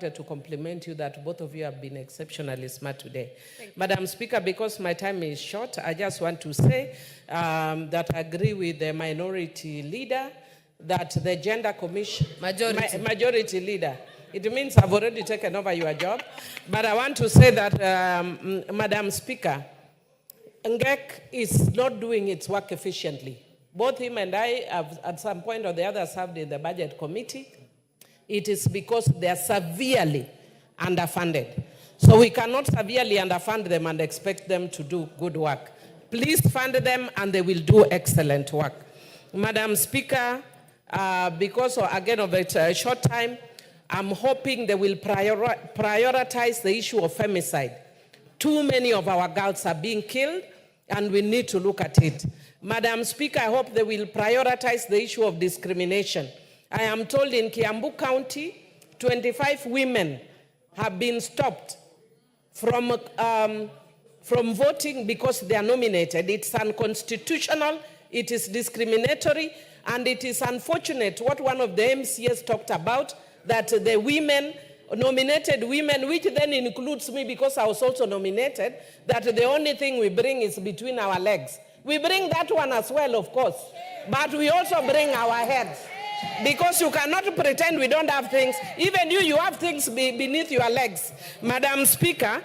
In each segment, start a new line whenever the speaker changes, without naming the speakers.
To compliment you that both of you have been exceptionally smart today. Madam Speaker, because my time is short, I just want to say that I agree with the minority leader that the gender commission, majority leader, it means I've already taken over your job. But I want to say that, Madam Speaker, NGEC is not doing its work efficiently. Both him and I have at some point or the other served in the budget committee. It is because they are severely underfunded. So we cannot severely underfund them and expect them to do good work. Please fund them and they will do excellent work. Madam Speaker, because again of a short time, I'm hoping they will prioritize the issue of femicide. Too many of our girls are being killed and we need to look at it. Madam Speaker, I hope they will prioritize the issue of discrimination. I am told in Kiambu County, 25 women have been stopped from voting because they are nominated. It's unconstitutional, it is discriminatory, and it is unfortunate what one of the MCAs talked about, that the women, nominated women, which then includes me because I was also nominated, that the only thing we bring is between our legs. We bring that one as well, of course, but we also bring our heads. Because you cannot pretend we don't have things. Even you have things beneath your legs. Madam Speaker,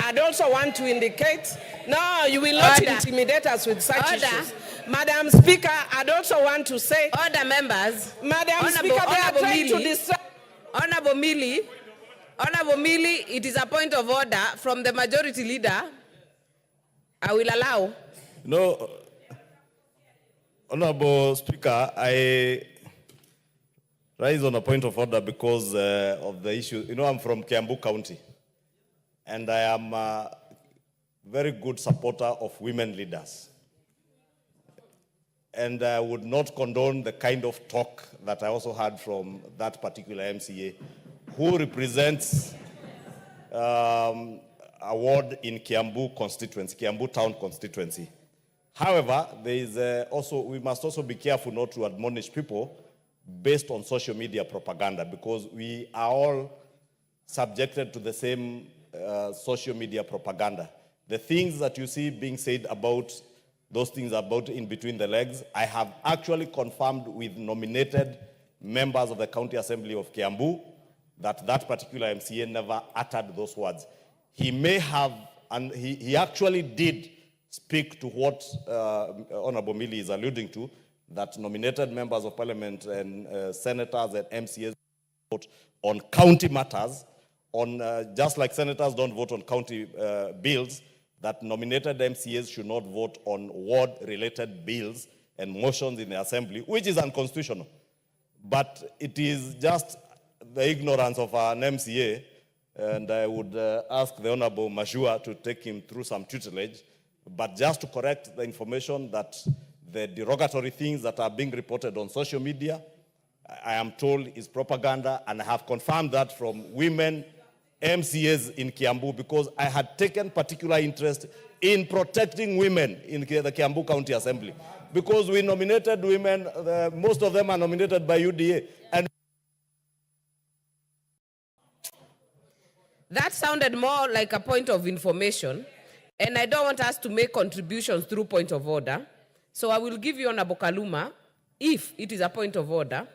I'd also want to indicate, no, you will not intimidate us with such issues. Madam Speaker, I'd also want to say,
order members.
Madam Speaker, they are trying to distract.
Honorable Millie, it is a point of order from the majority leader. I will allow.
No, Honorable Speaker, I rise on a point of order because of the issue. You know, I'm from Kiambu County, and I am a very good supporter of women leaders. And I would not condone the kind of talk that I also heard from that particular MCA, who represents a ward in Kiambu constituency, Kiambu town constituency. However, there is we must also be careful not to admonish people based on social media propaganda, because we are all subjected to the same social media propaganda. The things that you see being said about those things about in between the legs, I have actually confirmed with nominated members of the County Assembly of Kiambu that that particular MCA never uttered those words. He may have, and he actually did speak to what Honorable Millie is alluding to, that nominated members of parliament and senators and MCAs vote on county matters, on just like senators don't vote on county bills, that nominated MCAs should not vote on ward-related bills and motions in the assembly, which is unconstitutional. But it is just the ignorance of an MCA, and I would ask the Honorable Mashua to take him through some tutelage, but just to correct the information that the derogatory things that are being reported on social media, I am told is propaganda, and I have confirmed that from women MCAs in Kiambu, because I had taken particular interest in protecting women in the Kiambu County Assembly. Because we nominated women, most of them are nominated by UDA. And
that sounded more like a point of information, and I don't want us to make contributions through point of order. So I will give you Honorable Kaluma if it is a point of order.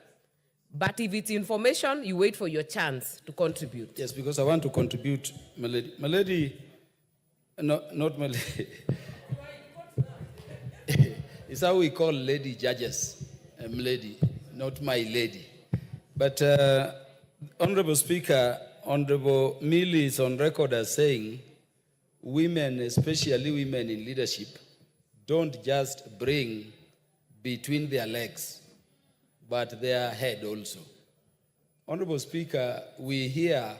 But if it's information, you wait for your chance to contribute.
Yes, because I want to contribute, Millie. Millie, no, not Millie. It's how we call lady judges, Millie, not my lady. But Honorable Speaker, Honorable Millie is on record as saying women, especially women in leadership, don't just bring between their legs, but their head also. Honorable Speaker, we hear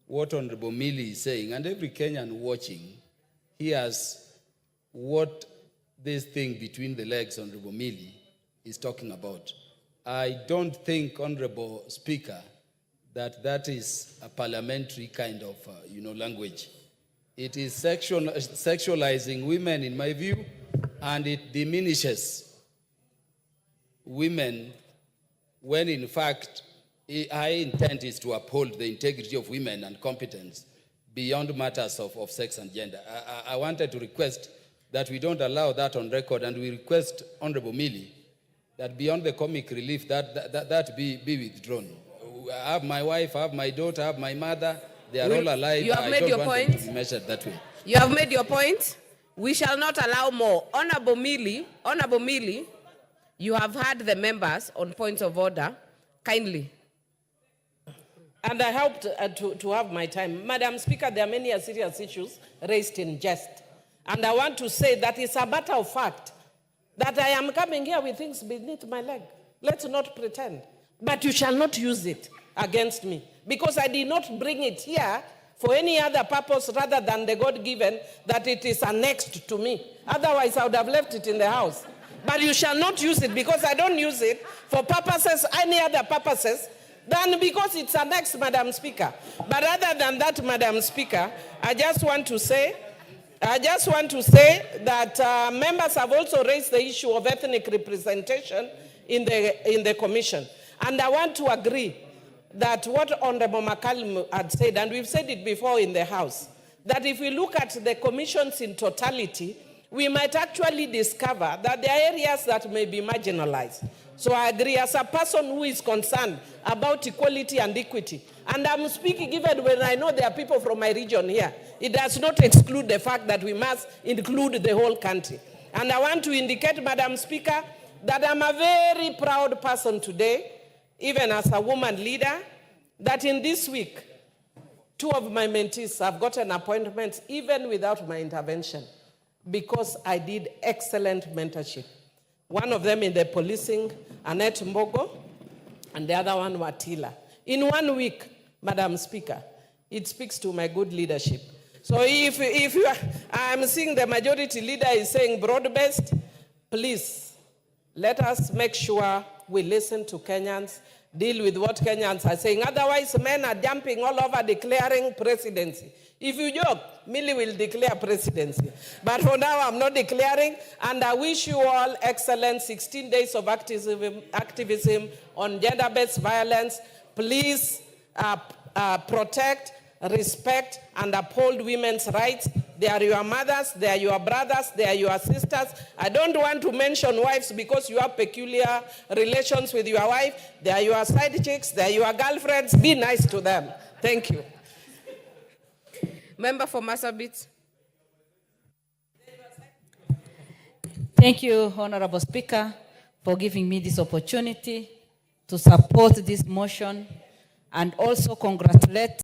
what Honorable Millie is saying, and every Kenyan watching hears what this thing between the legs, Honorable Millie, is talking about. I don't think, Honorable Speaker, that that is a parliamentary kind of, language. It is sexualizing women, in my view, and it diminishes women when, in fact, Her intent is to uphold the integrity of women and competence beyond matters of sex and gender. I wanted to request that we don't allow that on record, and we request Honorable Millie that beyond the comic relief, that be withdrawn. I have my wife, I have my daughter, I have my mother. They are all alive.
You have made your point.
To be measured that way.
You have made your point. We shall not allow more. Honorable Millie, you have had the members on points of order. Kindly.
And I hope to have my time. Madam Speaker, there are many serious issues raised in jest. And I want to say that it's a matter of fact that I am coming here with things beneath my leg. Let's not pretend. But you shall not use it against me, because I did not bring it here for any other purpose rather than the God-given, that it is annexed to me. Otherwise, I would have left it in the house. But you shall not use it, because I don't use it for purposes, any other purposes, than because it's annexed, Madam Speaker. But other than that, Madam Speaker, I just want to say that members have also raised the issue of ethnic representation in the commission. And I want to agree that what Honorable McCallum had said, and we've said it before in the House, that if we look at the commissions in totality, we might actually discover that there are areas that may be marginalized. So I agree, as a person who is concerned about equality and equity, and I'm speaking even when I know there are people from my region here, it does not exclude the fact that we must include the whole country. And I want to indicate, Madam Speaker, that I'm a very proud person today, even as a woman leader, that in this week, 2 of my mentees have gotten appointments even without my intervention, because I did excellent mentorship. One of them in the policing, Annette Mbogo, and the other one, Watila. In 1 week, Madam Speaker, it speaks to my good leadership. So if you are, I'm seeing the majority leader is saying broad-based, please, let us make sure we listen to Kenyans, deal with what Kenyans are saying. Otherwise, men are jumping all over declaring presidency. If you joke, Millie will declare presidency. But for now, I'm not declaring, and I wish you all excellent 16 days of activism on gender-based violence. Please protect, respect, and uphold women's rights. They are your mothers, they are your brothers, they are your sisters. I don't want to mention wives because you have peculiar relations with your wife. They are your side chicks, they are your girlfriends. Be nice to them. Thank you.
Member for Marsabit.
Thank you, Honorable Speaker, for giving me this opportunity to support this motion and also congratulate